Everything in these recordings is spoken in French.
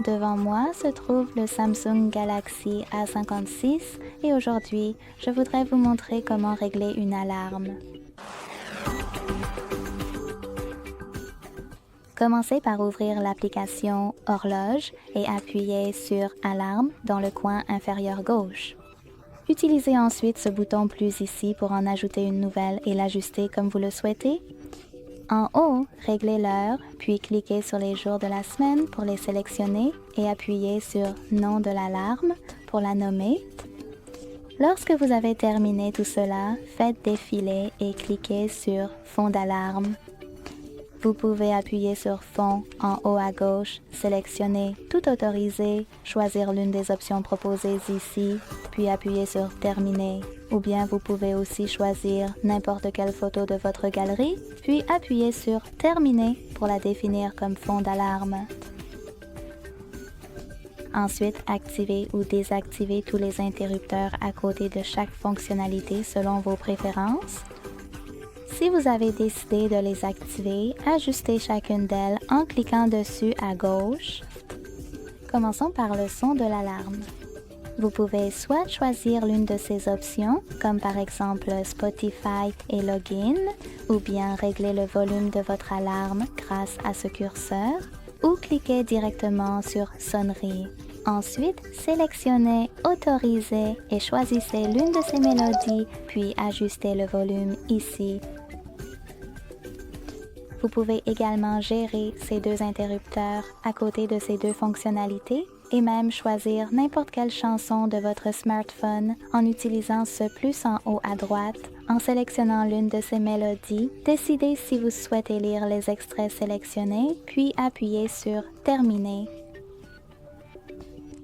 Devant moi se trouve le Samsung Galaxy A56 et aujourd'hui, je voudrais vous montrer comment régler une alarme. Commencez par ouvrir l'application Horloge et appuyez sur Alarme dans le coin inférieur gauche. Utilisez ensuite ce bouton plus ici pour en ajouter une nouvelle et l'ajuster comme vous le souhaitez. En haut, réglez l'heure, puis cliquez sur les jours de la semaine pour les sélectionner et appuyez sur Nom de l'alarme pour la nommer. Lorsque vous avez terminé tout cela, faites défiler et cliquez sur Fond d'alarme. Vous pouvez appuyer sur Fond en haut à gauche, sélectionner Tout autorisé, choisir l'une des options proposées ici, puis appuyer sur Terminer. Ou bien vous pouvez aussi choisir n'importe quelle photo de votre galerie, puis appuyer sur Terminer pour la définir comme fond d'alarme. Ensuite, activez ou désactivez tous les interrupteurs à côté de chaque fonctionnalité selon vos préférences. Si vous avez décidé de les activer, ajustez chacune d'elles en cliquant dessus à gauche. Commençons par le son de l'alarme. Vous pouvez soit choisir l'une de ces options, comme par exemple Spotify et Login, ou bien régler le volume de votre alarme grâce à ce curseur, ou cliquer directement sur Sonnerie. Ensuite, sélectionnez Autoriser et choisissez l'une de ces mélodies, puis ajustez le volume ici. Vous pouvez également gérer ces deux interrupteurs à côté de ces deux fonctionnalités et même choisir n'importe quelle chanson de votre smartphone en utilisant ce plus en haut à droite. En sélectionnant l'une de ces mélodies, décidez si vous souhaitez lire les extraits sélectionnés, puis appuyez sur Terminer.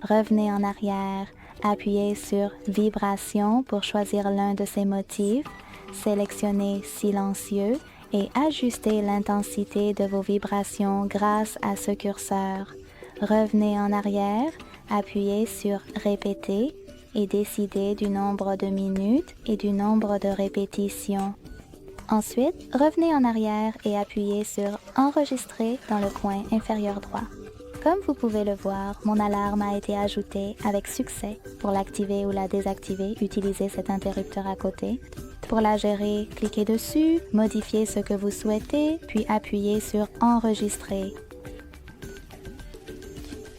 Revenez en arrière, appuyez sur Vibration pour choisir l'un de ces motifs, sélectionnez Silencieux et ajustez l'intensité de vos vibrations grâce à ce curseur. Revenez en arrière, appuyez sur Répéter et décidez du nombre de minutes et du nombre de répétitions. Ensuite, revenez en arrière et appuyez sur Enregistrer dans le coin inférieur droit. Comme vous pouvez le voir, mon alarme a été ajoutée avec succès. Pour l'activer ou la désactiver, utilisez cet interrupteur à côté. Pour la gérer, cliquez dessus, modifiez ce que vous souhaitez, puis appuyez sur Enregistrer.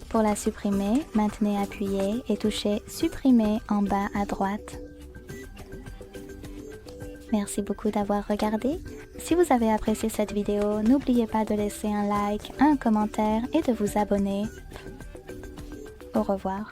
Pour la supprimer, maintenez appuyé et touchez Supprimer en bas à droite. Merci beaucoup d'avoir regardé. Si vous avez apprécié cette vidéo, n'oubliez pas de laisser un like, un commentaire et de vous abonner. Au revoir.